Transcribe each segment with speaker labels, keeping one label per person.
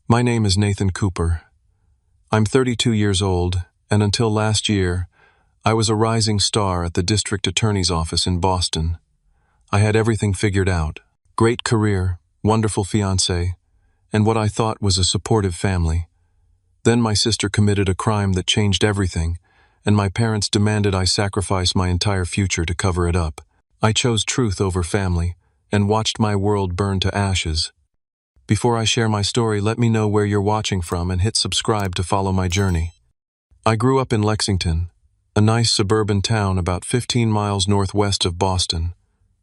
Speaker 1: My name is Nathan Cooper. I'm 32 years old, and until last year, I was a rising star at the district attorney's office in Boston. I had everything figured out. Great career, wonderful fiancé, and what I thought was a supportive family. Then my sister committed a crime that changed everything, and my parents demanded I sacrifice my entire future to cover it up. I chose truth over family, and watched my world burn to ashes. Before I share my story, let me know where you're watching from and hit subscribe to follow my journey. I grew up in Lexington, a nice suburban town about 15 miles northwest of Boston.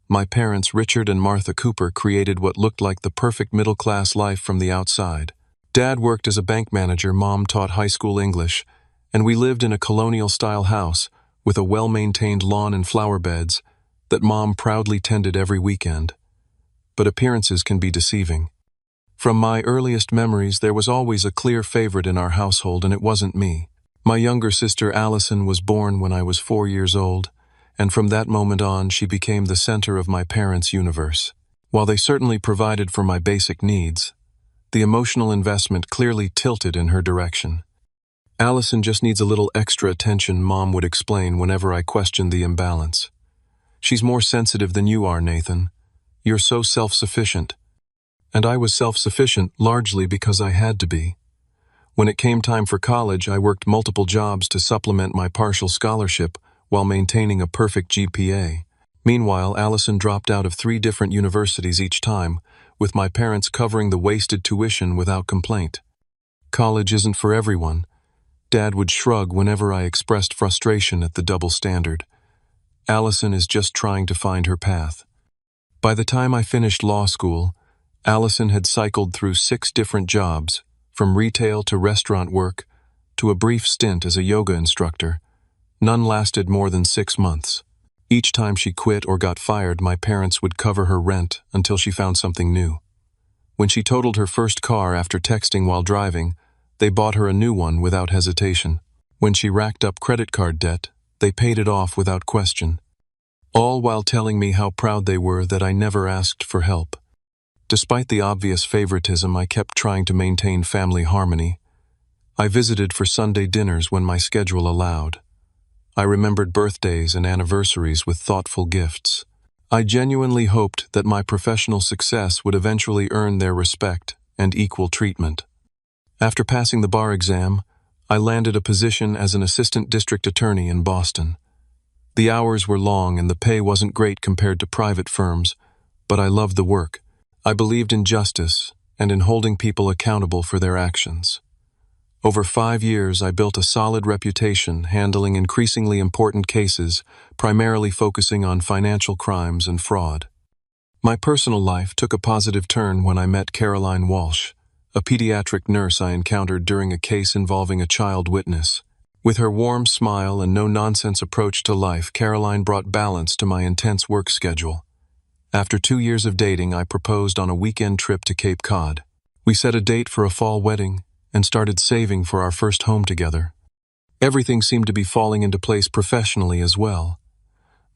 Speaker 1: My parents, Richard and Martha Cooper, created what looked like the perfect middle-class life from the outside. Dad worked as a bank manager, Mom taught high school English, and we lived in a colonial-style house with a well-maintained lawn and flower beds that Mom proudly tended every weekend. But appearances can be deceiving. From my earliest memories, there was always a clear favorite in our household, and it wasn't me. My younger sister Allison was born when I was 4 years old, and from that moment on, she became the center of my parents' universe. While they certainly provided for my basic needs, the emotional investment clearly tilted in her direction. Allison just needs a little extra attention, Mom would explain whenever I questioned the imbalance. She's more sensitive than you are, Nathan. You're so self-sufficient. And I was self-sufficient largely because I had to be. When it came time for college, I worked multiple jobs to supplement my partial scholarship while maintaining a perfect GPA. Meanwhile, Allison dropped out of 3 different universities each time, with my parents covering the wasted tuition without complaint. College isn't for everyone. Dad would shrug whenever I expressed frustration at the double standard. Allison is just trying to find her path. By the time I finished law school, Allison had cycled through 6 different jobs, from retail to restaurant work to a brief stint as a yoga instructor. None lasted more than 6 months. Each time she quit or got fired, my parents would cover her rent until she found something new. When she totaled her first car after texting while driving, they bought her a new one without hesitation. When she racked up credit card debt, they paid it off without question. All while telling me how proud they were that I never asked for help. Despite the obvious favoritism, I kept trying to maintain family harmony. I visited for Sunday dinners when my schedule allowed. I remembered birthdays and anniversaries with thoughtful gifts. I genuinely hoped that my professional success would eventually earn their respect and equal treatment. After passing the bar exam, I landed a position as an assistant district attorney in Boston. The hours were long and the pay wasn't great compared to private firms, but I loved the work. I believed in justice and in holding people accountable for their actions. Over 5 years, I built a solid reputation handling increasingly important cases, primarily focusing on financial crimes and fraud. My personal life took a positive turn when I met Caroline Walsh, a pediatric nurse I encountered during a case involving a child witness. With her warm smile and no-nonsense approach to life, Caroline brought balance to my intense work schedule. After 2 years of dating, I proposed on a weekend trip to Cape Cod. We set a date for a fall wedding and started saving for our first home together. Everything seemed to be falling into place professionally as well.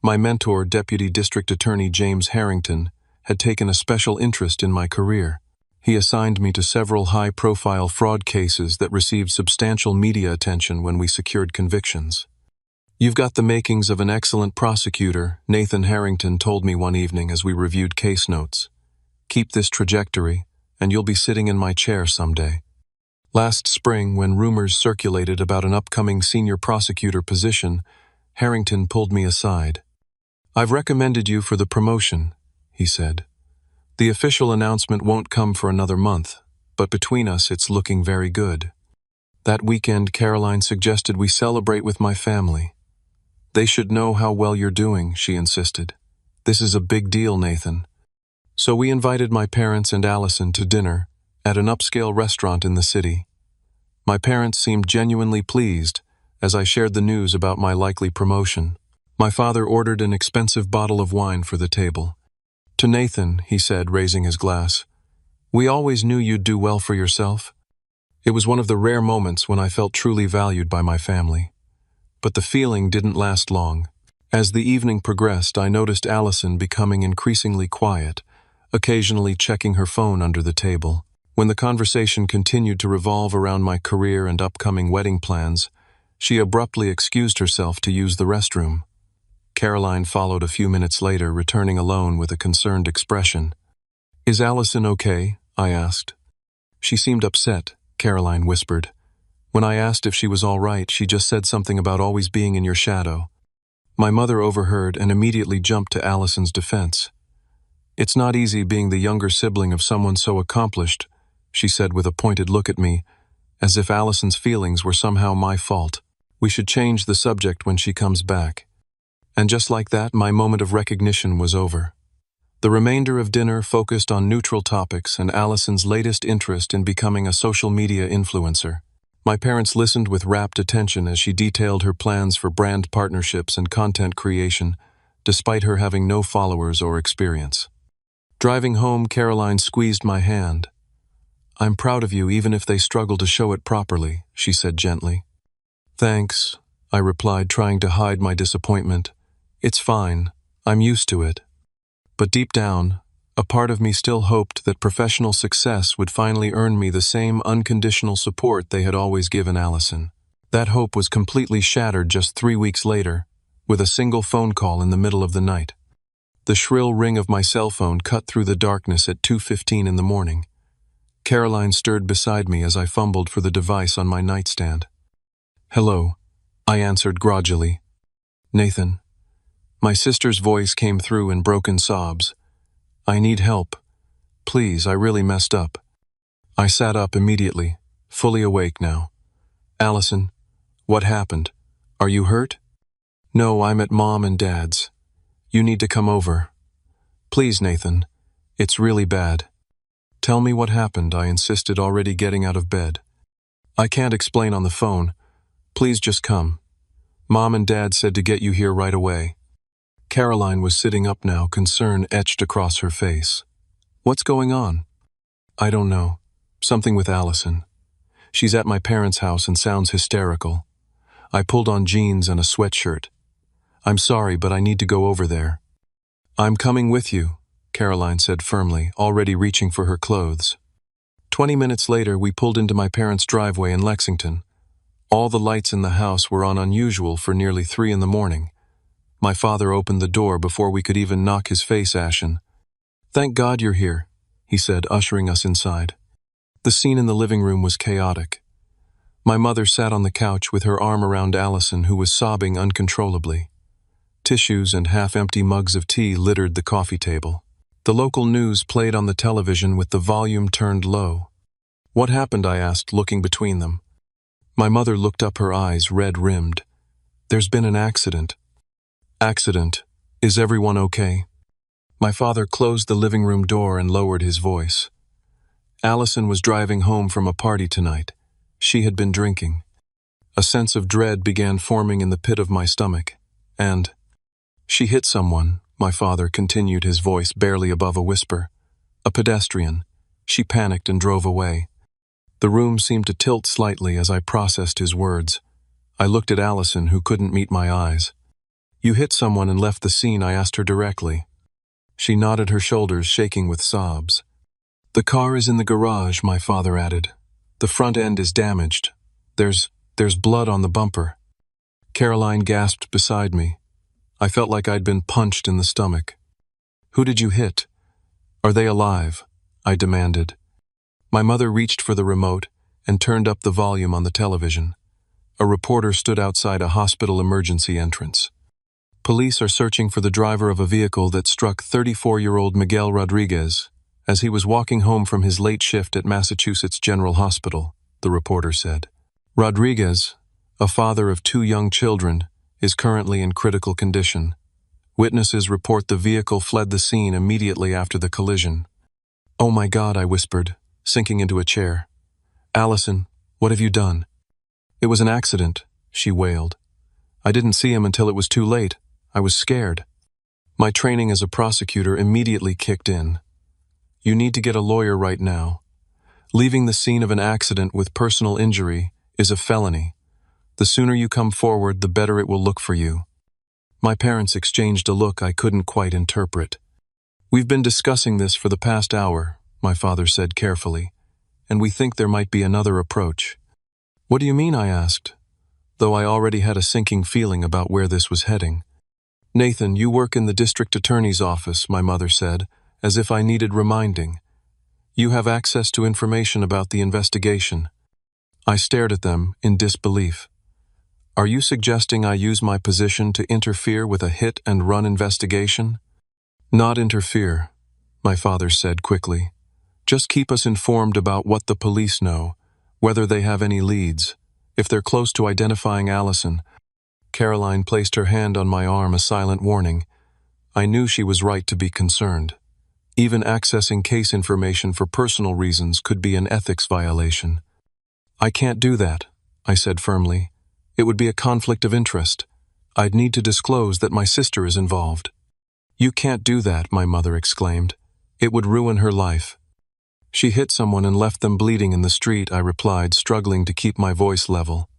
Speaker 1: My mentor, Deputy District Attorney James Harrington, had taken a special interest in my career. He assigned me to several high-profile fraud cases that received substantial media attention when we secured convictions. "You've got the makings of an excellent prosecutor," Nathan Harrington told me one evening as we reviewed case notes. "Keep this trajectory, and you'll be sitting in my chair someday." Last spring, when rumors circulated about an upcoming senior prosecutor position, Harrington pulled me aside. "I've recommended you for the promotion," he said. "The official announcement won't come for another month, but between us it's looking very good." That weekend, Caroline suggested we celebrate with my family. "They should know how well you're doing," she insisted. "This is a big deal, Nathan." So we invited my parents and Allison to dinner at an upscale restaurant in the city. My parents seemed genuinely pleased as I shared the news about my likely promotion. My father ordered an expensive bottle of wine for the table. "To Nathan," he said, raising his glass, "we always knew you'd do well for yourself." It was one of the rare moments when I felt truly valued by my family. But the feeling didn't last long. As the evening progressed, I noticed Allison becoming increasingly quiet, occasionally checking her phone under the table. When the conversation continued to revolve around my career and upcoming wedding plans, she abruptly excused herself to use the restroom. Caroline followed a few minutes later, returning alone with a concerned expression. "Is Allison okay?" I asked. "She seemed upset," Caroline whispered. "When I asked if she was all right, she just said something about always being in your shadow." My mother overheard and immediately jumped to Allison's defense. "It's not easy being the younger sibling of someone so accomplished," she said with a pointed look at me, as if Allison's feelings were somehow my fault. "We should change the subject when she comes back." And just like that, my moment of recognition was over. The remainder of dinner focused on neutral topics and Allison's latest interest in becoming a social media influencer. My parents listened with rapt attention as she detailed her plans for brand partnerships and content creation, despite her having no followers or experience. Driving home, Caroline squeezed my hand. "I'm proud of you even if they struggle to show it properly," she said gently. "Thanks," I replied, trying to hide my disappointment. "It's fine. I'm used to it." But deep down, a part of me still hoped that professional success would finally earn me the same unconditional support they had always given Allison. That hope was completely shattered just 3 weeks later, with a single phone call in the middle of the night. The shrill ring of my cell phone cut through the darkness at 2:15 in the morning. Caroline stirred beside me as I fumbled for the device on my nightstand. "Hello," I answered grudgingly. "Nathan." My sister's voice came through in broken sobs. "I need help. Please, I really messed up." I sat up immediately, fully awake now. "Allison, what happened? Are you hurt?" "No, I'm at Mom and Dad's. You need to come over." "Please, Nathan. It's really bad." "Tell me what happened," I insisted, already getting out of bed. "I can't explain on the phone. Please just come. Mom and Dad said to get you here right away." Caroline was sitting up now, concern etched across her face. "What's going on?" "I don't know. Something with Allison. She's at my parents' house and sounds hysterical." I pulled on jeans and a sweatshirt. "I'm sorry, but I need to go over there." "I'm coming with you," Caroline said firmly, already reaching for her clothes. 20 minutes later, we pulled into my parents' driveway in Lexington. All the lights in the house were on unusual for nearly 3 in the morning. My father opened the door before we could even knock, his face ashen. "Thank God you're here," he said, ushering us inside. The scene in the living room was chaotic. My mother sat on the couch with her arm around Allison, who was sobbing uncontrollably. Tissues and half-empty mugs of tea littered the coffee table. The local news played on the television with the volume turned low. "What happened?" I asked, looking between them. My mother looked up, her eyes red-rimmed. "There's been an accident." "Accident? Is everyone okay?" My father closed the living room door and lowered his voice. "Allison was driving home from a party tonight. She had been drinking." A sense of dread began forming in the pit of my stomach. "And she hit someone," my father continued, his voice barely above a whisper. "A pedestrian. She panicked and drove away." The room seemed to tilt slightly as I processed his words. I looked at Allison, who couldn't meet my eyes. "You hit someone and left the scene?" I asked her directly. She nodded, her shoulders shaking with sobs. "The car is in the garage," my father added. "The front end is damaged. There's blood on the bumper." Caroline gasped beside me. I felt like I'd been punched in the stomach. "Who did you hit? Are they alive?" I demanded. My mother reached for the remote and turned up the volume on the television. A reporter stood outside a hospital emergency entrance. "Police are searching for the driver of a vehicle that struck 34-year-old Miguel Rodriguez as he was walking home from his late shift at Massachusetts General Hospital," the reporter said. "Rodriguez, a father of 2 young children, is currently in critical condition. Witnesses report the vehicle fled the scene immediately after the collision." "Oh my God," I whispered, sinking into a chair. "Allison, what have you done?" "It was an accident," she wailed. "I didn't see him until it was too late. I was scared." My training as a prosecutor immediately kicked in. "You need to get a lawyer right now. Leaving the scene of an accident with personal injury is a felony. The sooner you come forward, the better it will look for you." My parents exchanged a look I couldn't quite interpret. "We've been discussing this for the past hour," my father said carefully. and we think there might be another approach." "What do you mean?" I asked, though I already had a sinking feeling about where this was heading. "Nathan, you work in the district attorney's office," my mother said, as if I needed reminding. "You have access to information about the investigation." I stared at them in disbelief. "Are you suggesting I use my position to interfere with a hit-and-run investigation?" "Not interfere," my father said quickly. "Just keep us informed about what the police know, whether they have any leads, if they're close to identifying Allison." Caroline placed her hand on my arm, a silent warning. I knew she was right to be concerned. Even accessing case information for personal reasons could be an ethics violation. "I can't do that," I said firmly. "It would be a conflict of interest. I'd need to disclose that my sister is involved." "You can't do that," my mother exclaimed. "It would ruin her life." "She hit someone and left them bleeding in the street," I replied, struggling to keep my voice level.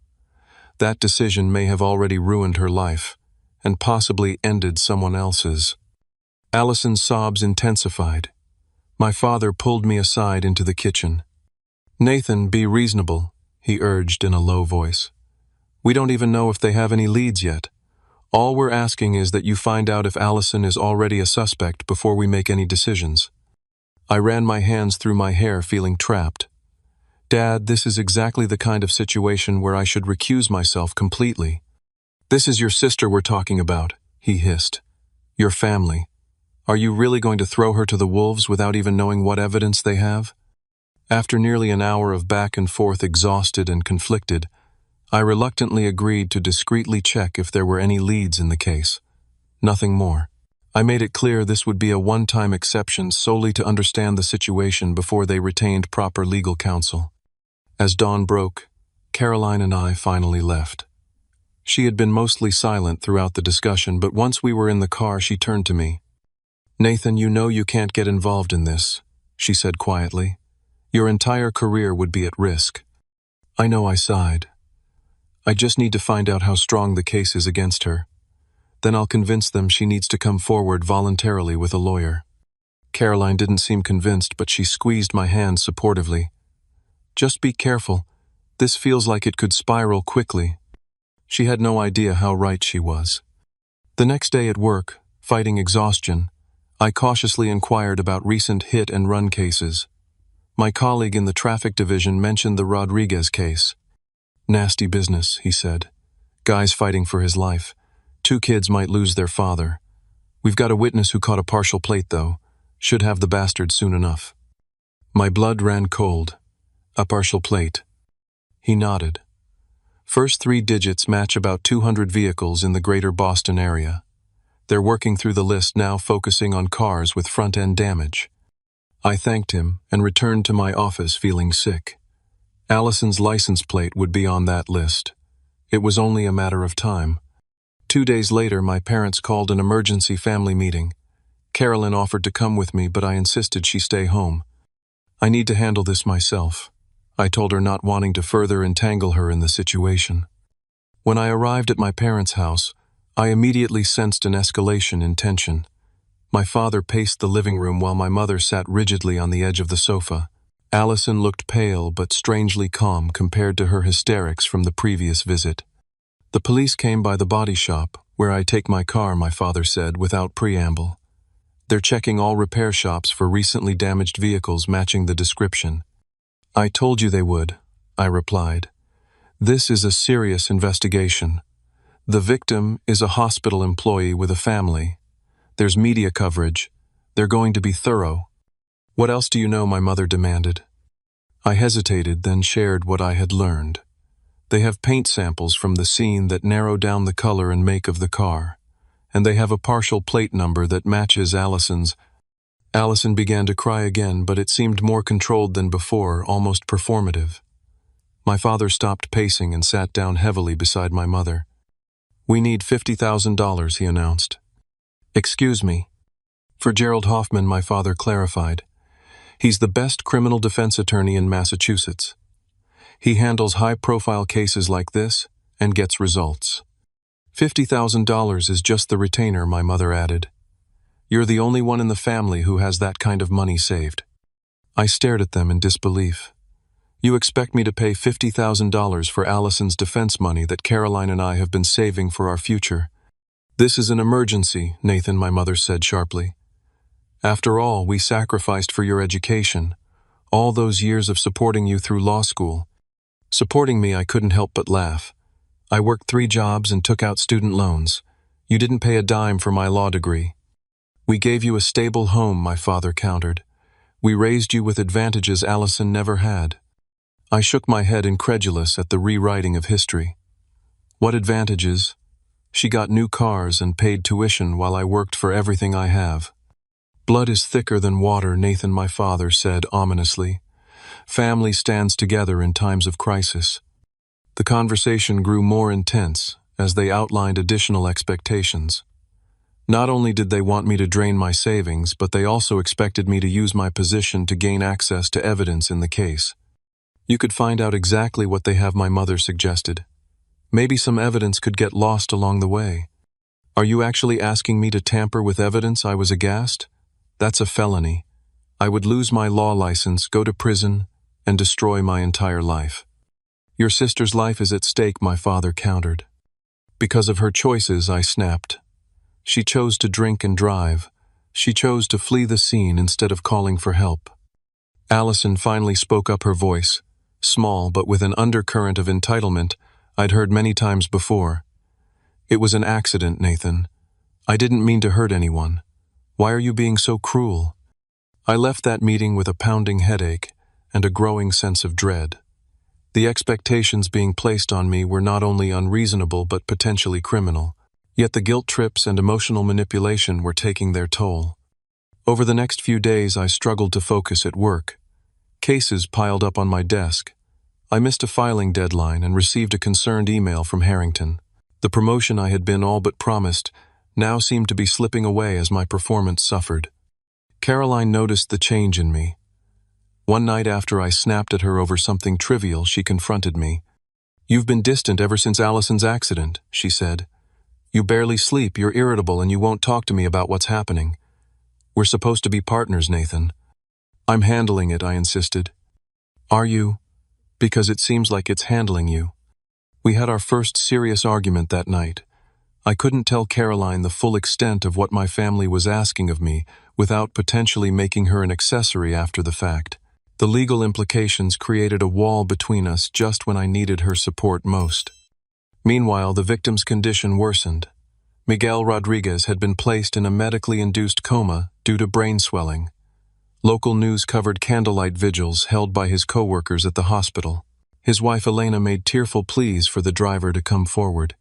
Speaker 1: "That decision may have already ruined her life, and possibly ended someone else's." Allison's sobs intensified. My father pulled me aside into the kitchen. "Nathan, be reasonable," he urged in a low voice. "We don't even know if they have any leads yet. All we're asking is that you find out if Allison is already a suspect before we make any decisions." I ran my hands through my hair, feeling trapped. "Dad, this is exactly the kind of situation where I should recuse myself completely." "This is your sister we're talking about," he hissed. "Your family. Are you really going to throw her to the wolves without even knowing what evidence they have?" After nearly an hour of back and forth, exhausted and conflicted, I reluctantly agreed to discreetly check if there were any leads in the case. Nothing more. I made it clear this would be a one-time exception solely to understand the situation before they retained proper legal counsel. As dawn broke, Caroline and I finally left. She had been mostly silent throughout the discussion, but once we were in the car, she turned to me. "Nathan, you know you can't get involved in this," she said quietly. "Your entire career would be at risk." "I know," I sighed. "I just need to find out how strong the case is against her. Then I'll convince them she needs to come forward voluntarily with a lawyer." Caroline didn't seem convinced, but she squeezed my hand supportively. "Just be careful. This feels like it could spiral quickly." She had no idea how right she was. The next day at work, fighting exhaustion, I cautiously inquired about recent hit-and-run cases. My colleague in the traffic division mentioned the Rodriguez case. "Nasty business," he said. "Guy's fighting for his life. 2 kids might lose their father. We've got a witness who caught a partial plate, though. Should have the bastard soon enough." My blood ran cold. "A partial plate." He nodded. "First 3 digits match about 200 vehicles in the greater Boston area. They're working through the list now, focusing on cars with front-end damage." I thanked him and returned to my office feeling sick. Allison's license plate would be on that list. It was only a matter of time. 2 days later, my parents called an emergency family meeting. Carolyn offered to come with me, but I insisted she stay home. "I need to handle this myself," I told her, not wanting to further entangle her in the situation. When I arrived at my parents' house, I immediately sensed an escalation in tension. My father paced the living room while my mother sat rigidly on the edge of the sofa. Allison looked pale but strangely calm compared to her hysterics from the previous visit. "The police came by the body shop, where I take my car," my father said without preamble. "They're checking all repair shops for recently damaged vehicles matching the description." "I told you they would," I replied. "This is a serious investigation. The victim is a hospital employee with a family. There's media coverage. They're going to be thorough." "What else do you know?" my mother demanded. I hesitated, then shared what I had learned. "They have paint samples from the scene that narrow down the color and make of the car, and they have a partial plate number that matches Allison's." Allison began to cry again, but it seemed more controlled than before, almost performative. My father stopped pacing and sat down heavily beside my mother. "We need $50,000, he announced. "Excuse me." "For Gerald Hoffman," my father clarified. "He's the best criminal defense attorney in Massachusetts. He handles high-profile cases like this and gets results." $50,000 is just the retainer," my mother added. "You're the only one in the family who has that kind of money saved." I stared at them in disbelief. You expect me to pay $50,000 for Allison's defense money that Caroline and I have been saving for our future. This is an emergency, Nathan, my mother said sharply. After all, we sacrificed for your education, all those years of supporting you through law school. Supporting me, I couldn't help but laugh. I worked 3 jobs and took out student loans. You didn't pay a dime for my law degree. We gave you a stable home, my father countered. We raised you with advantages Allison never had. I shook my head incredulous at the rewriting of history. What advantages? She got new cars and paid tuition while I worked for everything I have. Blood is thicker than water, Nathan, my father said ominously. Family stands together in times of crisis. The conversation grew more intense as they outlined additional expectations. Not only did they want me to drain my savings, but they also expected me to use my position to gain access to evidence in the case. You could find out exactly what they have, my mother suggested. Maybe some evidence could get lost along the way. Are you actually asking me to tamper with evidence? I was aghast. That's a felony. I would lose my law license, go to prison, and destroy my entire life. Your sister's life is at stake, my father countered. Because of her choices, I snapped. She chose to drink and drive. She chose to flee the scene instead of calling for help. Allison finally spoke up, her voice, small but with an undercurrent of entitlement I'd heard many times before. It was an accident, Nathan. I didn't mean to hurt anyone. Why are you being so cruel? I left that meeting with a pounding headache and a growing sense of dread. The expectations being placed on me were not only unreasonable but potentially criminal. Yet the guilt trips and emotional manipulation were taking their toll. Over the next few days, I struggled to focus at work. Cases piled up on my desk. I missed a filing deadline and received a concerned email from Harrington. The promotion I had been all but promised now seemed to be slipping away as my performance suffered. Caroline noticed the change in me. One night after I snapped at her over something trivial, she confronted me. "You've been distant ever since Allison's accident," she said. "You barely sleep, you're irritable, and you won't talk to me about what's happening. We're supposed to be partners, Nathan." "I'm handling it," I insisted. "Are you? Because it seems like it's handling you." We had our first serious argument that night. I couldn't tell Caroline the full extent of what my family was asking of me without potentially making her an accessory after the fact. The legal implications created a wall between us just when I needed her support most. Meanwhile, the victim's condition worsened. Miguel Rodriguez had been placed in a medically induced coma due to brain swelling. Local news covered candlelight vigils held by his co-workers at the hospital. His wife Elena made tearful pleas for the driver to come forward.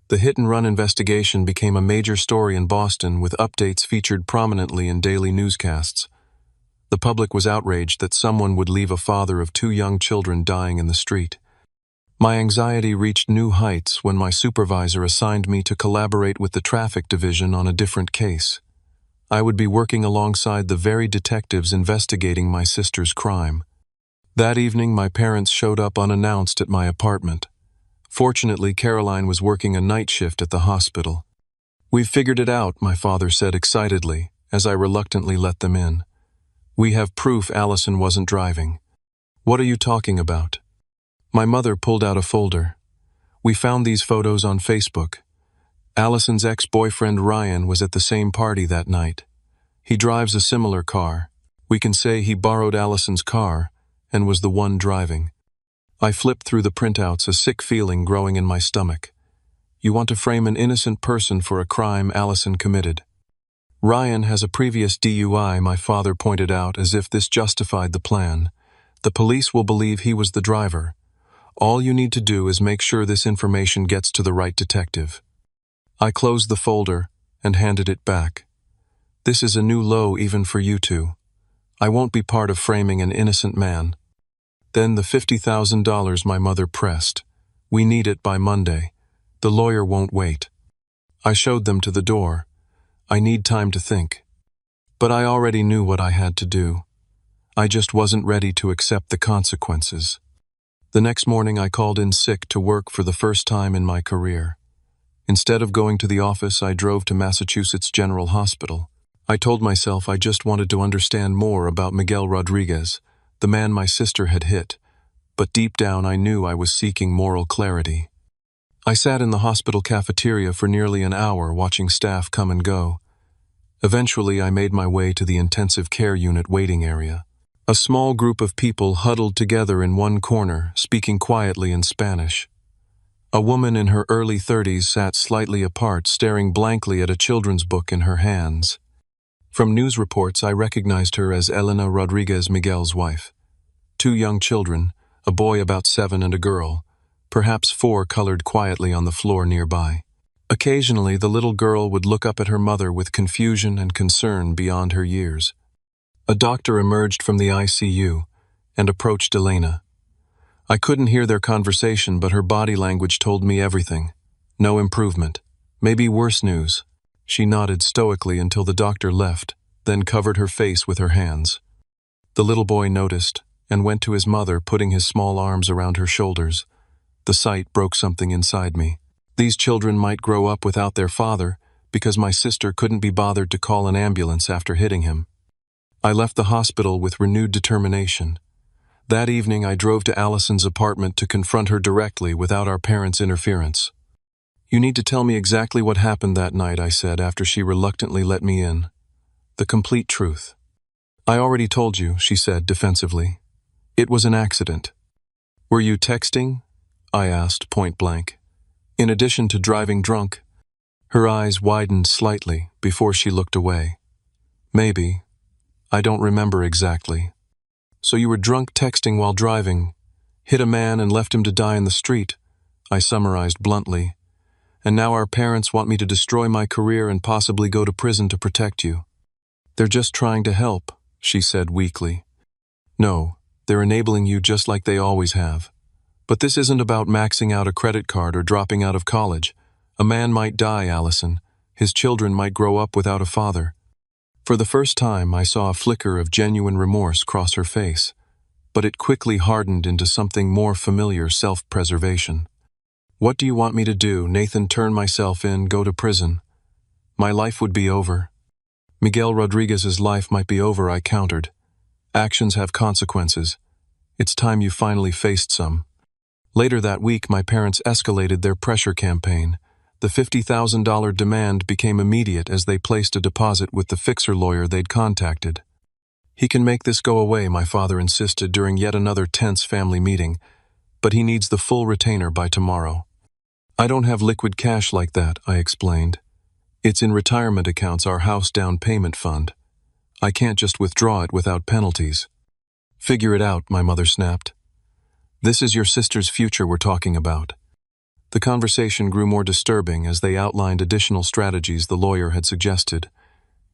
Speaker 1: The hit-and-run investigation became a major story in Boston, with updates featured prominently in daily newscasts. The public was outraged that someone would leave a father of 2 young children dying in the street. My anxiety reached new heights when my supervisor assigned me to collaborate with the traffic division on a different case. I would be working alongside the very detectives investigating my sister's crime. That evening, my parents showed up unannounced at my apartment. Fortunately, Caroline was working a night shift at the hospital. "We've figured it out," my father said excitedly, as I reluctantly let them in. "We have proof Allison wasn't driving." "What are you talking about?" My mother pulled out a folder. "We found these photos on Facebook. Allison's ex-boyfriend Ryan was at the same party that night. He drives a similar car. We can say he borrowed Allison's car and was the one driving." I flipped through the printouts, a sick feeling growing in my stomach. You want to frame an innocent person for a crime Allison committed. "Ryan has a previous DUI," my father pointed out, as if this justified the plan. "The police will believe he was the driver. All you need to do is make sure this information gets to the right detective." I closed the folder and handed it back. "This is a new low even for you two. I won't be part of framing an innocent man." Then the $50,000 my mother pressed. "We need it by Monday. The lawyer won't wait." I showed them to the door. "I need time to think." But I already knew what I had to do. I just wasn't ready to accept the consequences. The next morning I called in sick to work for the first time in my career. Instead of going to the office, I drove to Massachusetts General Hospital. I told myself I just wanted to understand more about Miguel Rodriguez, the man my sister had hit, but deep down I knew I was seeking moral clarity. I sat in the hospital cafeteria for nearly an hour watching staff come and go. Eventually, I made my way to the intensive care unit waiting area. A small group of people huddled together in one corner, speaking quietly in Spanish. A woman in her early 30s sat slightly apart, staring blankly at a children's book in her hands. From news reports, I recognized her as Elena Rodriguez Miguel's wife. 2 young children, a boy about 7 and a girl, perhaps 4, colored quietly on the floor nearby. Occasionally, the little girl would look up at her mother with confusion and concern beyond her years. A doctor emerged from the ICU and approached Elena. I couldn't hear their conversation, but her body language told me everything. No improvement. Maybe worse news. She nodded stoically until the doctor left, then covered her face with her hands. The little boy noticed and went to his mother, putting his small arms around her shoulders. The sight broke something inside me. These children might grow up without their father because my sister couldn't be bothered to call an ambulance after hitting him. I left the hospital with renewed determination. That evening, I drove to Allison's apartment to confront her directly without our parents' interference. "You need to tell me exactly what happened that night," I said after she reluctantly let me in. "The complete truth." "I already told you," she said defensively. "It was an accident." "Were you texting?" I asked point blank. "In addition to driving drunk?" Her eyes widened slightly before she looked away. "Maybe. I don't remember exactly." "So you were drunk texting while driving, hit a man and left him to die in the street," I summarized bluntly. "And now our parents want me to destroy my career and possibly go to prison to protect you." "They're just trying to help," she said weakly. "No, they're enabling you just like they always have. But this isn't about maxing out a credit card or dropping out of college. A man might die, Allison. His children might grow up without a father." For the first time, I saw a flicker of genuine remorse cross her face, but it quickly hardened into something more familiar: self-preservation. "What do you want me to do, Nathan? Turn myself in, go to prison? My life would be over." "Miguel Rodriguez's life might be over," I countered. "Actions have consequences. It's time you finally faced some." Later that week, my parents escalated their pressure campaign. The $50,000 demand became immediate as they placed a deposit with the fixer lawyer they'd contacted. "He can make this go away," my father insisted during yet another tense family meeting, "but he needs the full retainer by tomorrow." "I don't have liquid cash like that," I explained. "It's in retirement accounts, our house down payment fund. I can't just withdraw it without penalties." "Figure it out," my mother snapped. "This is your sister's future we're talking about." The conversation grew more disturbing as they outlined additional strategies the lawyer had suggested,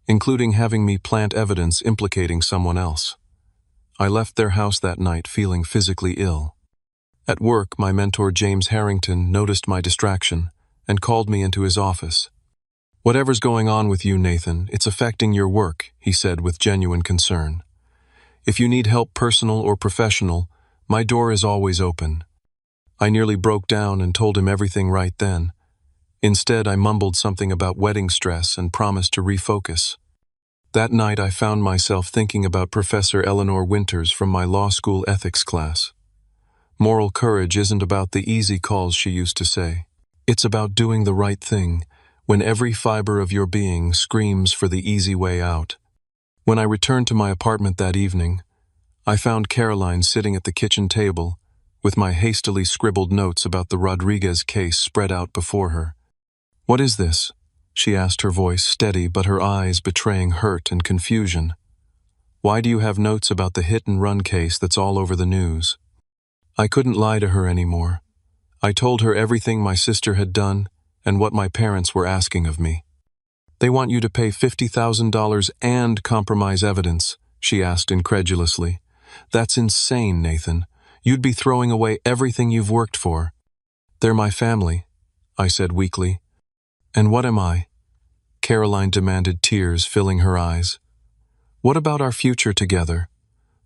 Speaker 1: including having me plant evidence implicating someone else. I left their house that night feeling physically ill. At work, my mentor James Harrington noticed my distraction and called me into his office. "Whatever's going on with you, Nathan, it's affecting your work," he said with genuine concern. "If you need help, personal or professional, my door is always open." I nearly broke down and told him everything right then. Instead, I mumbled something about wedding stress and promised to refocus. That night, I found myself thinking about Professor Eleanor Winters from my law school ethics class. "Moral courage isn't about the easy calls," she used to say. "It's about doing the right thing when every fiber of your being screams for the easy way out." When I returned to my apartment that evening, I found Caroline sitting at the kitchen table with my hastily scribbled notes about the Rodriguez case spread out before her. "What is this?" she asked, her voice steady but her eyes betraying hurt and confusion. "Why do you have notes about the hit-and-run case that's all over the news?" I couldn't lie to her anymore. I told her everything my sister had done and what my parents were asking of me. "They want you to pay $50,000 and compromise evidence," she asked incredulously. "That's insane, Nathan. You'd be throwing away everything you've worked for." "They're my family," I said weakly. "And what am I?" Caroline demanded, tears filling her eyes. "What about our future together?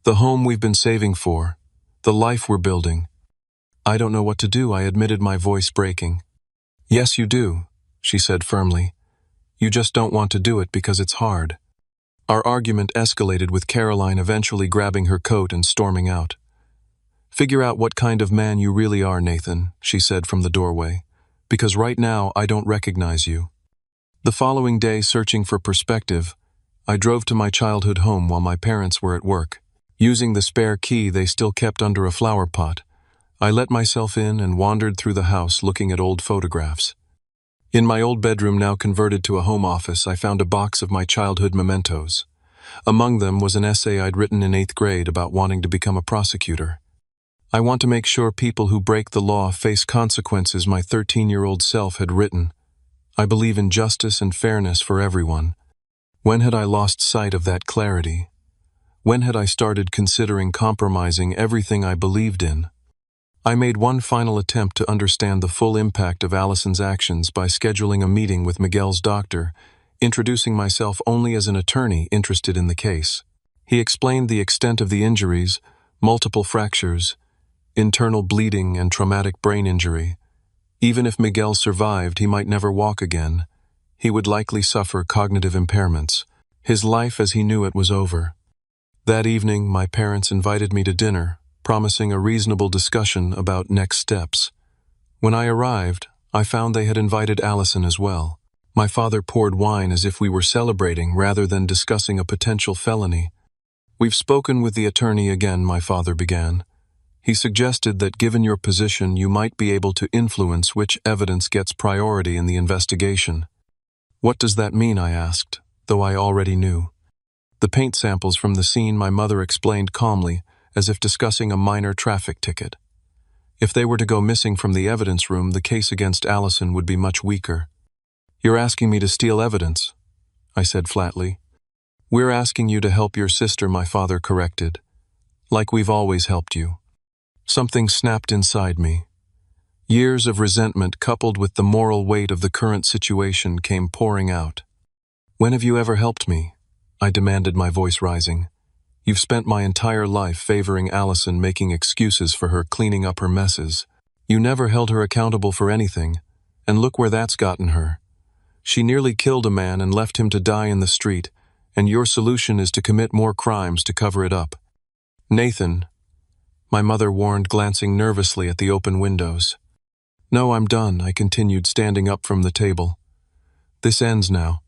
Speaker 1: The home we've been saving for? The life we're building?" "I don't know what to do," I admitted, my voice breaking. "Yes, you do," she said firmly. "You just don't want to do it because it's hard." Our argument escalated with Caroline eventually grabbing her coat and storming out. "Figure out what kind of man you really are, Nathan," she said from the doorway, "because right now I don't recognize you." The following day, searching for perspective, I drove to my childhood home while my parents were at work. Using the spare key they still kept under a flower pot, I let myself in and wandered through the house looking at old photographs. In my old bedroom, now converted to a home office, I found a box of my childhood mementos. Among them was an essay I'd written in 8th grade about wanting to become a prosecutor. "I want to make sure people who break the law face consequences," my 13-year-old self had written. "I believe in justice and fairness for everyone." When had I lost sight of that clarity? When had I started considering compromising everything I believed in? I made one final attempt to understand the full impact of Allison's actions by scheduling a meeting with Miguel's doctor, introducing myself only as an attorney interested in the case. He explained the extent of the injuries: multiple fractures, internal bleeding, and traumatic brain injury. Even if Miguel survived, he might never walk again. He would likely suffer cognitive impairments. His life as he knew it was over. That evening, my parents invited me to dinner, promising a reasonable discussion about next steps. When I arrived, I found they had invited Allison as well. My father poured wine as if we were celebrating rather than discussing a potential felony. "We've spoken with the attorney again," my father began. "He suggested that given your position, you might be able to influence which evidence gets priority in the investigation." "What does that mean?" I asked, though I already knew. "The paint samples from the scene," my mother explained calmly, as if discussing a minor traffic ticket. "If they were to go missing from the evidence room, the case against Allison would be much weaker." "You're asking me to steal evidence," I said flatly. "We're asking you to help your sister," my father corrected. "Like we've always helped you." Something snapped inside me. Years of resentment coupled with the moral weight of the current situation came pouring out. "When have you ever helped me?" I demanded, my voice rising. "You've spent my entire life favoring Allison, making excuses for her, cleaning up her messes. You never held her accountable for anything, and look where that's gotten her. She nearly killed a man and left him to die in the street, and your solution is to commit more crimes to cover it up." "Nathan," my mother warned, glancing nervously at the open windows. "No, I'm done," I continued, standing up from the table. "This ends now.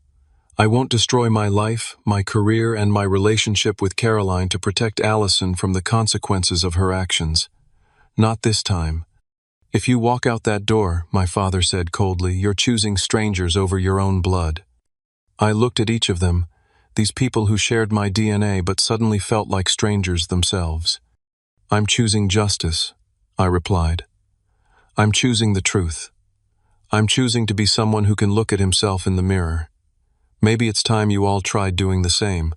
Speaker 1: I won't destroy my life, my career, and my relationship with Caroline to protect Allison from the consequences of her actions. Not this time. If you walk out that door," my father said coldly, "you're choosing strangers over your own blood." I looked at each of them, these people who shared my DNA but suddenly felt like strangers themselves. "I'm choosing justice," I replied. "I'm choosing the truth. I'm choosing to be someone who can look at himself in the mirror. Maybe it's time you all tried doing the same."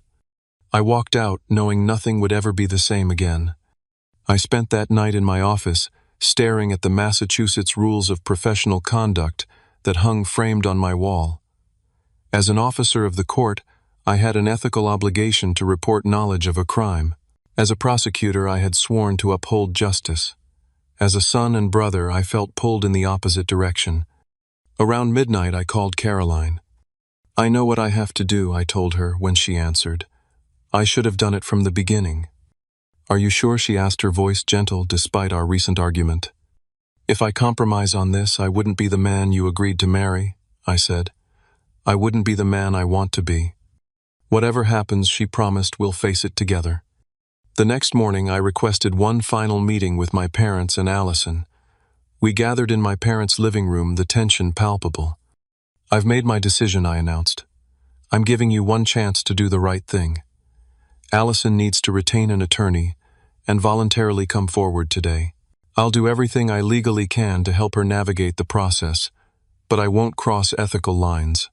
Speaker 1: I walked out, knowing nothing would ever be the same again. I spent that night in my office, staring at the Massachusetts Rules of Professional Conduct that hung framed on my wall. As an officer of the court, I had an ethical obligation to report knowledge of a crime. As a prosecutor, I had sworn to uphold justice. As a son and brother, I felt pulled in the opposite direction. Around midnight, I called Caroline. "I know what I have to do," I told her when she answered. "I should have done it from the beginning." "Are you sure?" she asked, her voice gentle despite our recent argument. "If I compromise on this, I wouldn't be the man you agreed to marry," I said. "I wouldn't be the man I want to be." "Whatever happens," she promised, "we'll face it together." The next morning, I requested one final meeting with my parents and Allison. We gathered in my parents' living room, the tension palpable. "I've made my decision," I announced. "I'm giving you one chance to do the right thing. Allison needs to retain an attorney and voluntarily come forward today. I'll do everything I legally can to help her navigate the process, but I won't cross ethical lines."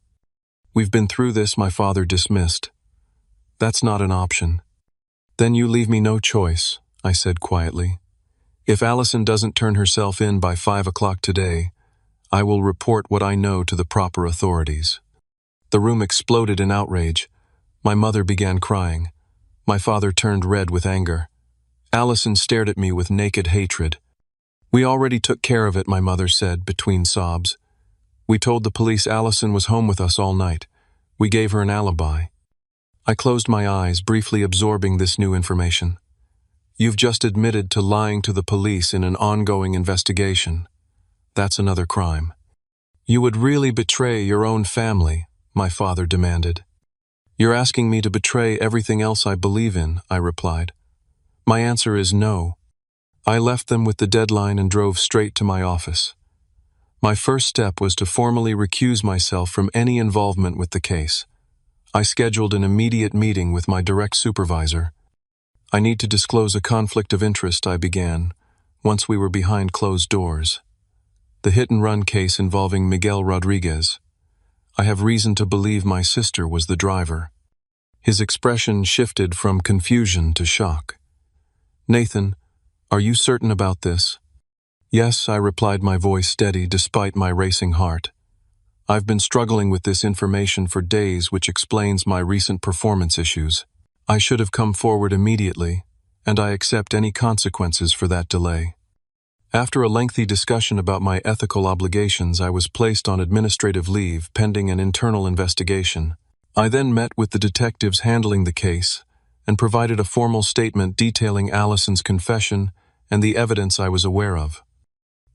Speaker 1: "We've been through this," my father dismissed. "That's not an option." "Then you leave me no choice," I said quietly. "If Allison doesn't turn herself in by 5 o'clock today, I will report what I know to the proper authorities." The room exploded in outrage. My mother began crying. My father turned red with anger. Allison stared at me with naked hatred. "We already took care of it," my mother said between sobs. "We told the police Allison was home with us all night. We gave her an alibi." I closed my eyes, briefly absorbing this new information. You've just admitted to lying to the police in an ongoing investigation. That's another crime. You would really betray your own family, my father demanded. You're asking me to betray everything else I believe in, I replied. My answer is no. I left them with the deadline and drove straight to my office. My first step was to formally recuse myself from any involvement with the case. I scheduled an immediate meeting with my direct supervisor. I need to disclose a conflict of interest, I began, once we were behind closed doors. The hit-and-run case involving Miguel Rodriguez. I have reason to believe my sister was the driver. His expression shifted from confusion to shock. Nathan, are you certain about this? Yes, I replied, my voice steady despite my racing heart. I've been struggling with this information for days, which explains my recent performance issues. I should have come forward immediately, and I accept any consequences for that delay. After a lengthy discussion about my ethical obligations, I was placed on administrative leave pending an internal investigation. I then met with the detectives handling the case and provided a formal statement detailing Allison's confession and the evidence I was aware of.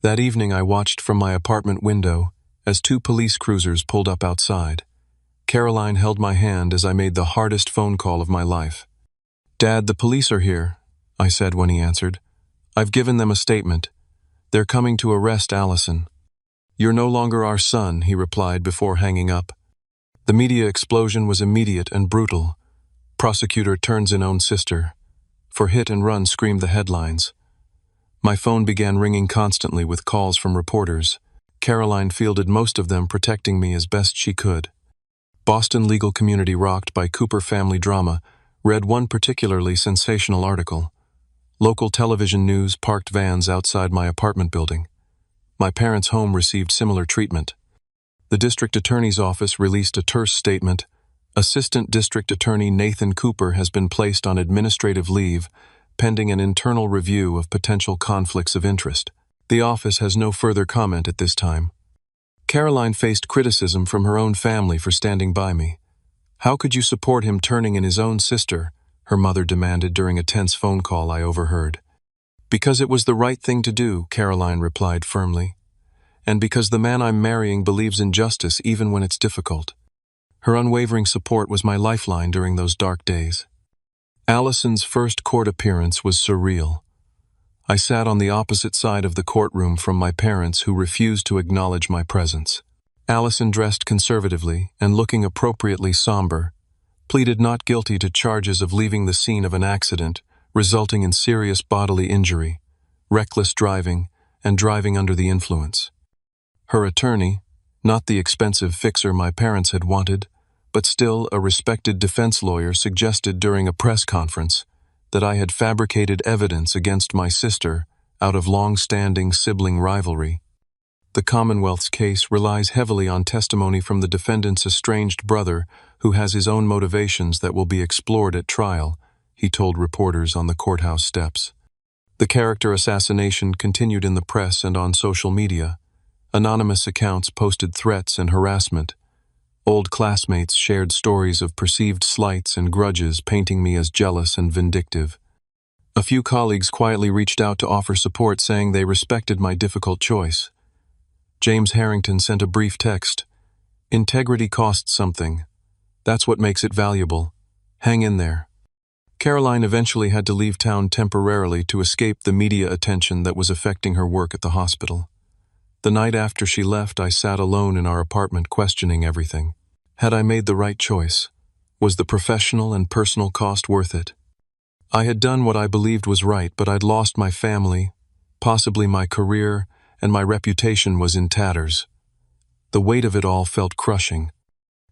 Speaker 1: That evening I watched from my apartment window as 2 police cruisers pulled up outside. Caroline held my hand as I made the hardest phone call of my life. Dad, the police are here, I said when he answered. I've given them a statement. They're coming to arrest Allison. You're no longer our son, he replied before hanging up. The media explosion was immediate and brutal. Prosecutor turns in own sister. For hit and run, screamed the headlines. My phone began ringing constantly with calls from reporters. Caroline fielded most of them, protecting me as best she could. Boston legal community rocked by Cooper family drama read one particularly sensational article. Local television news parked vans outside my apartment building. My parents' home received similar treatment. The district attorney's office released a terse statement. Assistant District Attorney Nathan Cooper has been placed on administrative leave, pending an internal review of potential conflicts of interest. The office has no further comment at this time. Caroline faced criticism from her own family for standing by me. How could you support him turning in his own sister? Her mother demanded during a tense phone call I overheard. Because it was the right thing to do, Caroline replied firmly. And because the man I'm marrying believes in justice even when it's difficult. Her unwavering support was my lifeline during those dark days. Allison's first court appearance was surreal. I sat on the opposite side of the courtroom from my parents, who refused to acknowledge my presence. Allison, dressed conservatively and looking appropriately somber, pleaded not guilty to charges of leaving the scene of an accident resulting in serious bodily injury, reckless driving, and driving under the influence. Her attorney, not the expensive fixer my parents had wanted, but still a respected defense lawyer, suggested during a press conference that I had fabricated evidence against my sister out of long-standing sibling rivalry. The Commonwealth's case relies heavily on testimony from the defendant's estranged brother, who has his own motivations that will be explored at trial, he told reporters on the courthouse steps. The character assassination continued in the press and on social media. Anonymous accounts posted threats and harassment. Old classmates shared stories of perceived slights and grudges, painting me as jealous and vindictive. A few colleagues quietly reached out to offer support, saying they respected my difficult choice. James Harrington sent a brief text. Integrity costs something. That's what makes it valuable. Hang in there. Caroline eventually had to leave town temporarily to escape the media attention that was affecting her work at the hospital. The night after she left, I sat alone in our apartment, questioning everything. Had I made the right choice? Was the professional and personal cost worth it? I had done what I believed was right, but I'd lost my family, possibly my career, and my reputation was in tatters. The weight of it all felt crushing.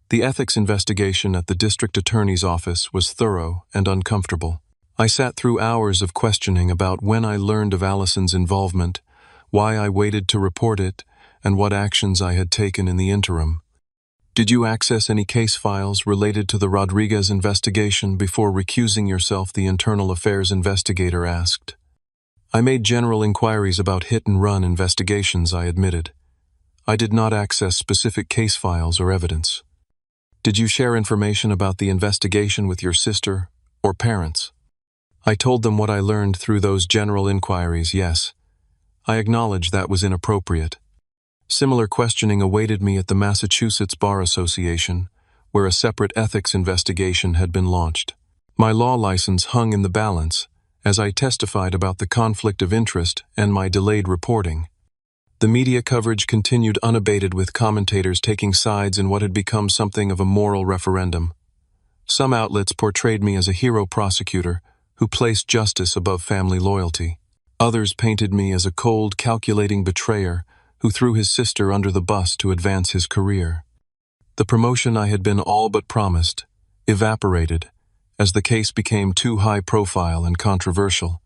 Speaker 1: The ethics investigation at the district attorney's office was thorough and uncomfortable. I sat through hours of questioning about when I learned of Allison's involvement, why I waited to report it, and what actions I had taken in the interim. Did you access any case files related to the Rodriguez investigation before recusing yourself? The internal affairs investigator asked. I made general inquiries about hit-and-run investigations, I admitted. I did not access specific case files or evidence. Did you share information about the investigation with your sister or parents? I told them what I learned through those general inquiries, yes. I acknowledged that was inappropriate. Similar questioning awaited me at the Massachusetts Bar Association, where a separate ethics investigation had been launched. My law license hung in the balance, as I testified about the conflict of interest and my delayed reporting. The media coverage continued unabated, with commentators taking sides in what had become something of a moral referendum. Some outlets portrayed me as a hero prosecutor who placed justice above family loyalty. Others painted me as a cold, calculating betrayer who threw his sister under the bus to advance his career. The promotion I had been all but promised evaporated as the case became too high profile and controversial.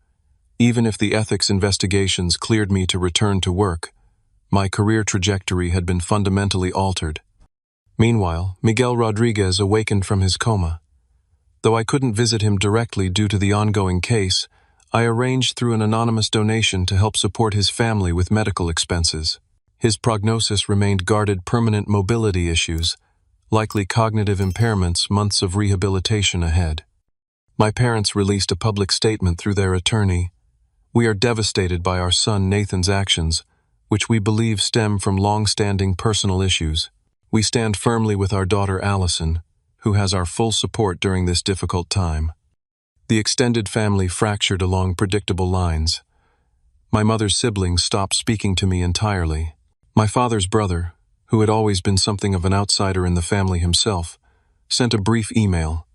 Speaker 1: Even if the ethics investigations cleared me to return to work, my career trajectory had been fundamentally altered. Meanwhile, Miguel Rodriguez awakened from his coma. Though I couldn't visit him directly due to the ongoing case, I arranged through an anonymous donation to help support his family with medical expenses. His prognosis remained guarded: permanent mobility issues, likely cognitive impairments, months of rehabilitation ahead. My parents released a public statement through their attorney. We are devastated by our son Nathan's actions, which we believe stem from long-standing personal issues. We stand firmly with our daughter Allison, who has our full support during this difficult time. The extended family fractured along predictable lines. My mother's siblings stopped speaking to me entirely. My father's brother, who had always been something of an outsider in the family himself, sent a brief email.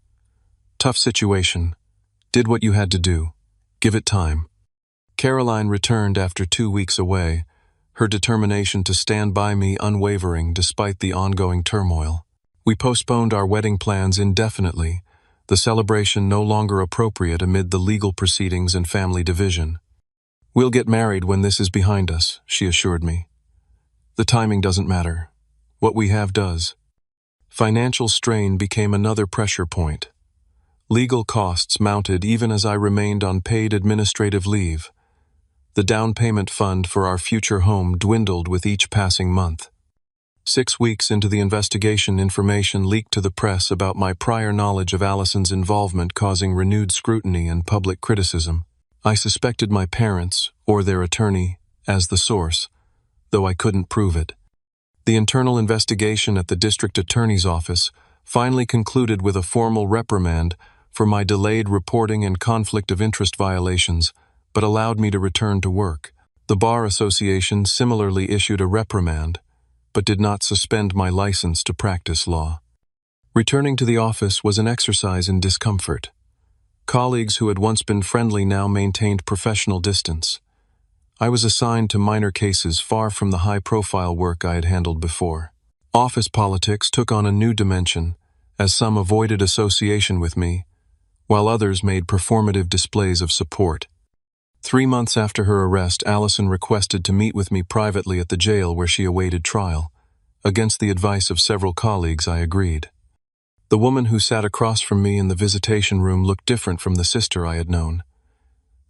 Speaker 1: Tough situation. Did what you had to do. Give it time. Caroline returned after 2 weeks away, her determination to stand by me unwavering despite the ongoing turmoil. We postponed our wedding plans indefinitely, the celebration no longer appropriate amid the legal proceedings and family division. We'll get married when this is behind us, she assured me. The timing doesn't matter. What we have does. Financial strain became another pressure point. Legal costs mounted even as I remained on paid administrative leave. The down payment fund for our future home dwindled with each passing month. 6 weeks into the investigation, information leaked to the press about my prior knowledge of Allison's involvement, causing renewed scrutiny and public criticism. I suspected my parents, or their attorney, as the source, though I couldn't prove it. The internal investigation at the district attorney's office finally concluded with a formal reprimand for my delayed reporting and conflict of interest violations, but allowed me to return to work. The Bar Association similarly issued a reprimand, but did not suspend my license to practice law. Returning to the office was an exercise in discomfort. Colleagues who had once been friendly now maintained professional distance. I was assigned to minor cases far from the high-profile work I had handled before. Office politics took on a new dimension, as some avoided association with me, while others made performative displays of support. 3 months after her arrest, Allison requested to meet with me privately at the jail where she awaited trial. Against the advice of several colleagues, I agreed. The woman who sat across from me in the visitation room looked different from the sister I had known.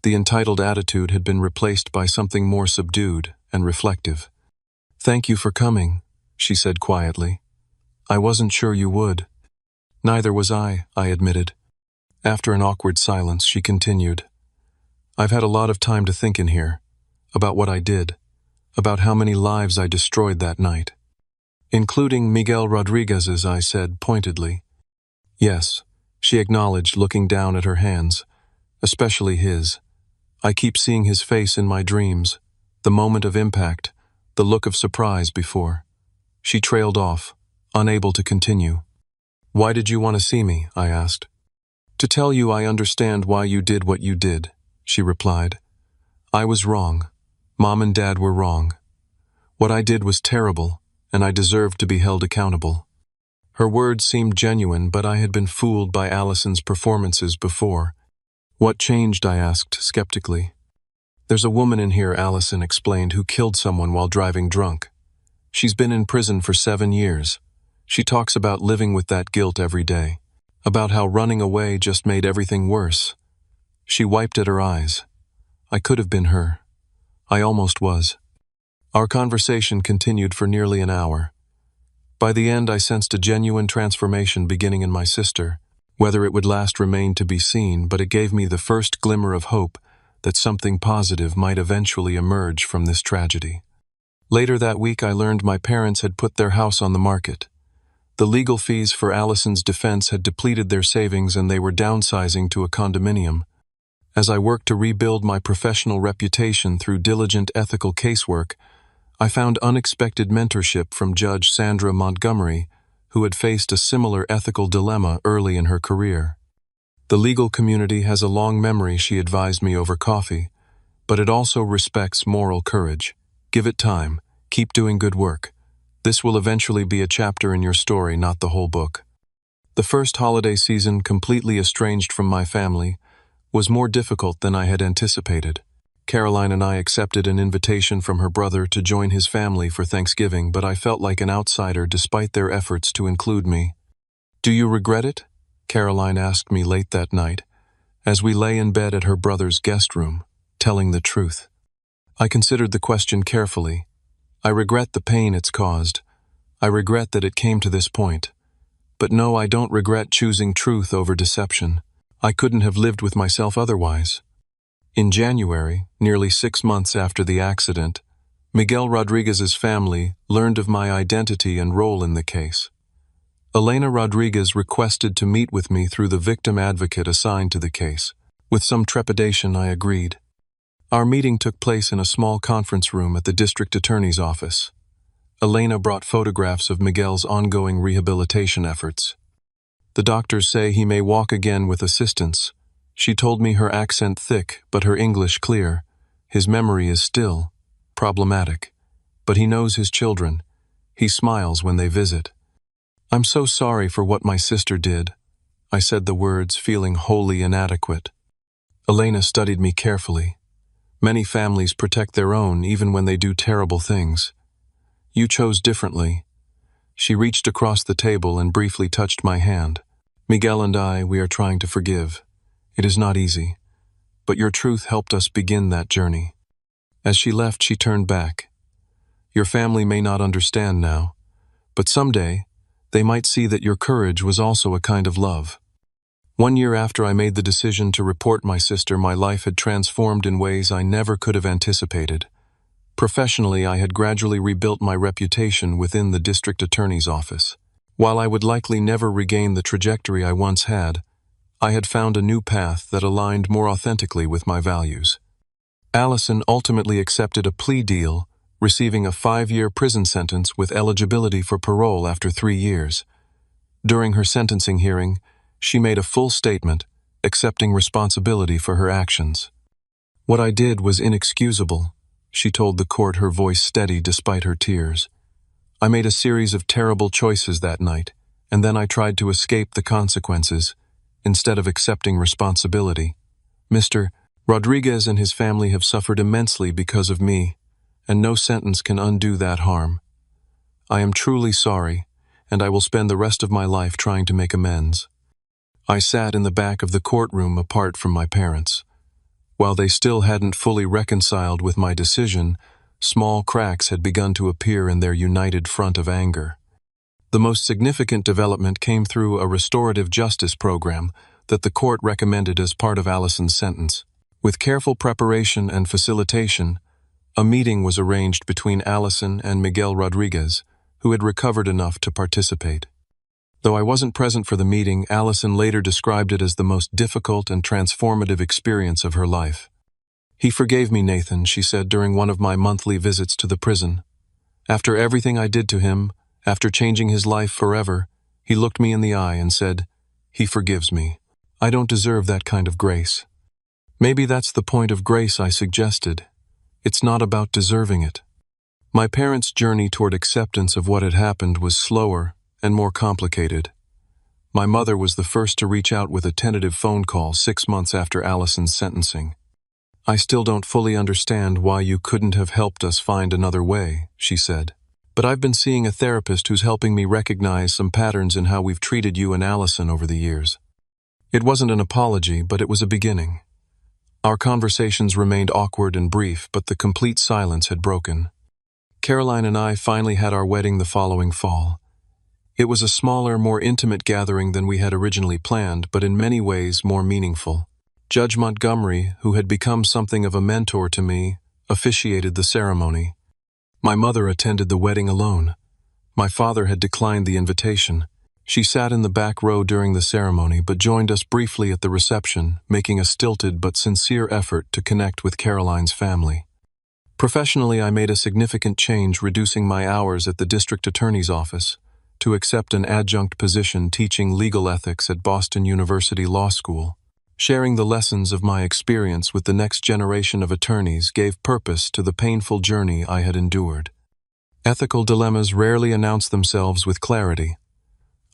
Speaker 1: The entitled attitude had been replaced by something more subdued and reflective. "Thank you for coming," she said quietly. "I wasn't sure you would." "Neither was I admitted. After an awkward silence, she continued. "I've had a lot of time to think in here, about what I did, about how many lives I destroyed that night." "Including Miguel Rodriguez's," I said pointedly. "Yes," she acknowledged, looking down at her hands, "especially his. I keep seeing his face in my dreams, the moment of impact, the look of surprise before." She trailed off, unable to continue. "Why did you want to see me?" I asked. "To tell you I understand why you did what you did," she replied. "I was wrong. Mom and Dad were wrong. What I did was terrible, and I deserved to be held accountable." Her words seemed genuine, but I had been fooled by Allison's performances before. "What changed?" I asked skeptically. "There's a woman in here," Allison explained, "who killed someone while driving drunk. She's been in prison for 7 years. She talks about living with that guilt every day, about how running away just made everything worse." She wiped at her eyes. I could have been her. I almost was. Our conversation continued for nearly an hour. By the end, I sensed a genuine transformation beginning in my sister. Whether it would last remained to be seen, but it gave me the first glimmer of hope that something positive might eventually emerge from this tragedy. Later that week, I learned my parents had put their house on the market. The legal fees for Allison's defense had depleted their savings and they were downsizing to a condominium. As I worked to rebuild my professional reputation through diligent ethical casework, I found unexpected mentorship from Judge Sandra Montgomery, who had faced a similar ethical dilemma early in her career. The legal community has a long memory, she advised me over coffee, but it also respects moral courage. Give it time. Keep doing good work. This will eventually be a chapter in your story, not the whole book. The first holiday season, completely estranged from my family, was more difficult than I had anticipated. Caroline and I accepted an invitation from her brother to join his family for Thanksgiving, but I felt like an outsider despite their efforts to include me. "Do you regret it?" Caroline asked me late that night, as we lay in bed at her brother's guest room, telling the truth. I considered the question carefully. I regret the pain it's caused. I regret that it came to this point. But no, I don't regret choosing truth over deception. I couldn't have lived with myself otherwise. In January, nearly 6 months after the accident, Miguel Rodriguez's family learned of my identity and role in the case. Elena Rodriguez requested to meet with me through the victim advocate assigned to the case. With some trepidation, I agreed. Our meeting took place in a small conference room at the district attorney's office. Elena brought photographs of Miguel's ongoing rehabilitation efforts. "The doctors say he may walk again with assistance." She told me, her accent thick, but her English clear. "His memory is still problematic, but he knows his children. He smiles when they visit." "I'm so sorry for what my sister did." I said the words, feeling wholly inadequate. Elena studied me carefully. "Many families protect their own even when they do terrible things. You chose differently." She reached across the table and briefly touched my hand. "Miguel and I, we are trying to forgive. It is not easy, but your truth helped us begin that journey." As she left, she turned back. "Your family may not understand now, but someday they might see that your courage was also a kind of love." 1 year after I made the decision to report my sister, my life had transformed in ways I never could have anticipated. Professionally, I had gradually rebuilt my reputation within the district attorney's office. While I would likely never regain the trajectory I once had, I had found a new path that aligned more authentically with my values. Allison ultimately accepted a plea deal, receiving a 5-year prison sentence with eligibility for parole after 3 years. During her sentencing hearing, she made a full statement, accepting responsibility for her actions. "What I did was inexcusable," she told the court, her voice steady despite her tears. "I made a series of terrible choices that night, and then I tried to escape the consequences, instead of accepting responsibility. Mr. Rodriguez and his family have suffered immensely because of me, and no sentence can undo that harm. I am truly sorry, and I will spend the rest of my life trying to make amends." I sat in the back of the courtroom apart from my parents. While they still hadn't fully reconciled with my decision, small cracks had begun to appear in their united front of anger. The most significant development came through a restorative justice program that the court recommended as part of Allison's sentence. With careful preparation and facilitation, a meeting was arranged between Allison and Miguel Rodriguez, who had recovered enough to participate. Though I wasn't present for the meeting, Allison later described it as the most difficult and transformative experience of her life. "He forgave me, Nathan," she said during one of my monthly visits to the prison. "After everything I did to him, after changing his life forever, he looked me in the eye and said, 'He forgives me.' I don't deserve that kind of grace." "Maybe that's the point of grace," I suggested. "It's not about deserving it." My parents' journey toward acceptance of what had happened was slower and more complicated. My mother was the first to reach out with a tentative phone call 6 months after Allison's sentencing. "I still don't fully understand why you couldn't have helped us find another way," she said. "But I've been seeing a therapist who's helping me recognize some patterns in how we've treated you and Allison over the years." It wasn't an apology, but it was a beginning. Our conversations remained awkward and brief, but the complete silence had broken. Caroline and I finally had our wedding the following fall. It was a smaller, more intimate gathering than we had originally planned, but in many ways more meaningful. Judge Montgomery, who had become something of a mentor to me, officiated the ceremony. My mother attended the wedding alone. My father had declined the invitation. She sat in the back row during the ceremony, but joined us briefly at the reception, making a stilted but sincere effort to connect with Caroline's family. Professionally, I made a significant change, reducing my hours at the district attorney's office to accept an adjunct position teaching legal ethics at Boston University Law School. Sharing the lessons of my experience with the next generation of attorneys gave purpose to the painful journey I had endured. Ethical dilemmas rarely announce themselves with clarity.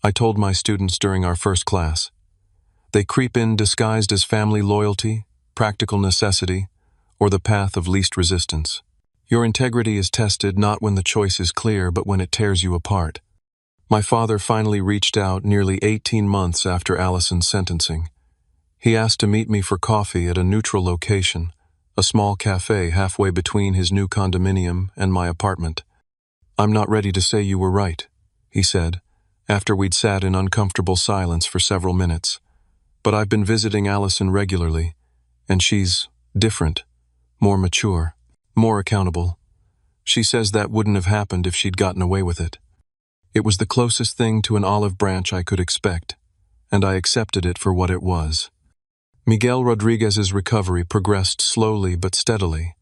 Speaker 1: I told my students during our first class. They creep in disguised as family loyalty, practical necessity, or the path of least resistance. Your integrity is tested not when the choice is clear, but when it tears you apart. My father finally reached out nearly 18 months after Allison's sentencing. He asked to meet me for coffee at a neutral location, a small cafe halfway between his new condominium and my apartment. "I'm not ready to say you were right," he said, after we'd sat in uncomfortable silence for several minutes. "But I've been visiting Allison regularly, and she's different, more mature, more accountable. She says that wouldn't have happened if she'd gotten away with it." It was the closest thing to an olive branch I could expect, and I accepted it for what it was. Miguel Rodriguez's recovery progressed slowly but steadily.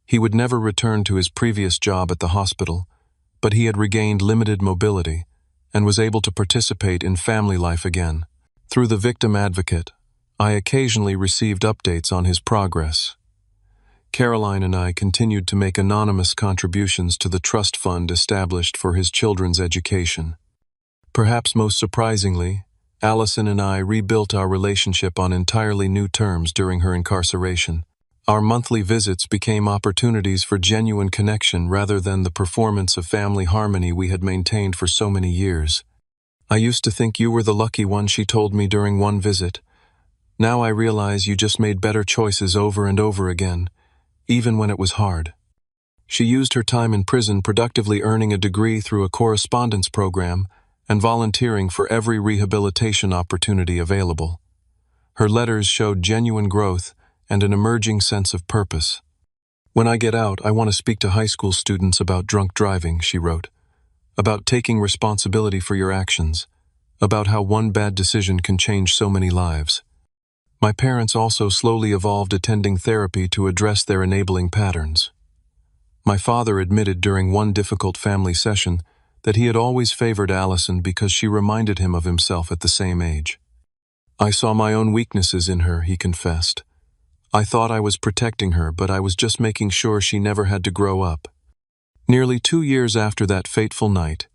Speaker 1: He would never return to his previous job at the hospital, but he had regained limited mobility and was able to participate in family life again. Through the victim advocate, I occasionally received updates on his progress. Caroline and I continued to make anonymous contributions to the trust fund established for his children's education. Perhaps most surprisingly, Allison and I rebuilt our relationship on entirely new terms during her incarceration. Our monthly visits became opportunities for genuine connection rather than the performance of family harmony we had maintained for so many years. "I used to think you were the lucky one," she told me during one visit. "Now I realize you just made better choices over and over again, even when it was hard." She used her time in prison productively, earning a degree through a correspondence program and volunteering for every rehabilitation opportunity available. Her letters showed genuine growth and an emerging sense of purpose. "When I get out, I want to speak to high school students about drunk driving," she wrote, "about taking responsibility for your actions, about how one bad decision can change so many lives." My parents also slowly evolved attending therapy to address their enabling patterns. My father admitted during one difficult family session that he had always favored Allison because she reminded him of himself at the same age. "I saw my own weaknesses in her," he confessed. "I thought I was protecting her, but I was just making sure she never had to grow up." Nearly 2 years after that fateful night,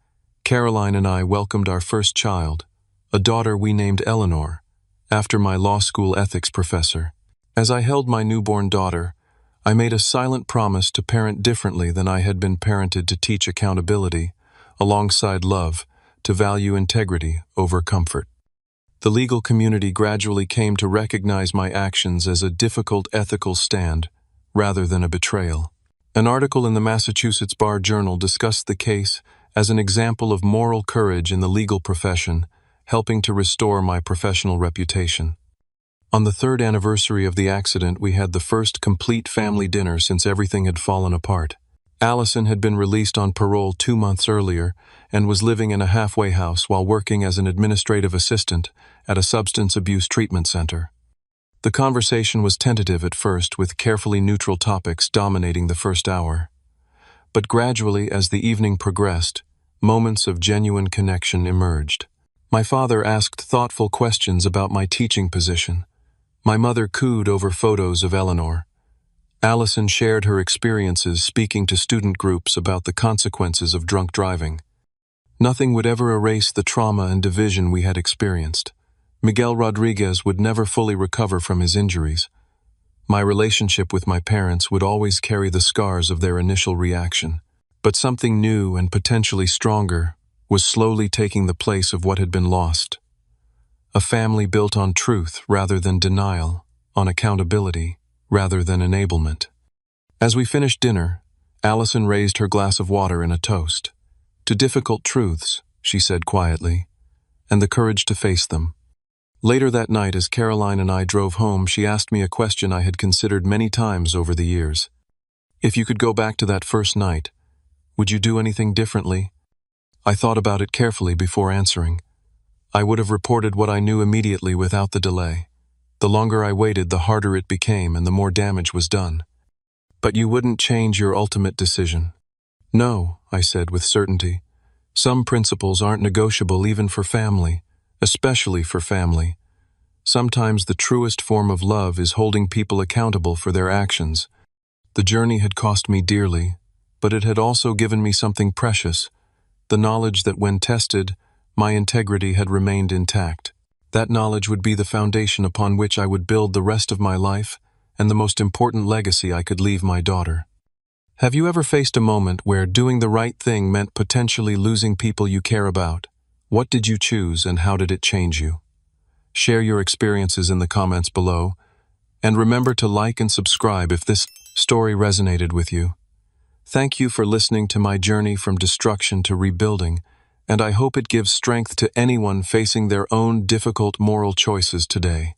Speaker 1: Caroline and I welcomed our first child, a daughter we named Eleanor, after my law school ethics professor. As I held my newborn daughter, I made a silent promise to parent differently than I had been parented, to teach accountability, alongside love, to value integrity over comfort. The legal community gradually came to recognize my actions as a difficult ethical stand, rather than a betrayal. An article in the Massachusetts Bar Journal discussed the case as an example of moral courage in the legal profession, helping to restore my professional reputation. On the 3rd anniversary of the accident, we had the first complete family dinner since everything had fallen apart. Allison had been released on parole 2 months earlier and was living in a halfway house while working as an administrative assistant at a substance abuse treatment center. The conversation was tentative at first, with carefully neutral topics dominating the first hour. But gradually, as the evening progressed, moments of genuine connection emerged. My father asked thoughtful questions about my teaching position. My mother cooed over photos of Eleanor. Allison shared her experiences speaking to student groups about the consequences of drunk driving. Nothing would ever erase the trauma and division we had experienced. Miguel Rodriguez would never fully recover from his injuries. My relationship with my parents would always carry the scars of their initial reaction. But something new and potentially stronger was slowly taking the place of what had been lost. A family built on truth rather than denial, on accountability rather than enablement. As we finished dinner, Allison raised her glass of water in a toast. To difficult truths, she said quietly, and the courage to face them. Later that night, as Caroline and I drove home, she asked me a question I had considered many times over the years. If you could go back to that first night, would you do anything differently? I thought about it carefully before answering. I would have reported what I knew immediately without the delay. The longer I waited, the harder it became and the more damage was done. But you wouldn't change your ultimate decision. No, I said with certainty. Some principles aren't negotiable even for family, especially for family. Sometimes the truest form of love is holding people accountable for their actions. The journey had cost me dearly, but it had also given me something precious, the knowledge that when tested, my integrity had remained intact. That knowledge would be the foundation upon which I would build the rest of my life and the most important legacy I could leave my daughter. Have you ever faced a moment where doing the right thing meant potentially losing people you care about? What did you choose and how did it change you? Share your experiences in the comments below, and remember to like and subscribe if this story resonated with you. Thank you for listening to my journey from destruction to rebuilding, and I hope it gives strength to anyone facing their own difficult moral choices today.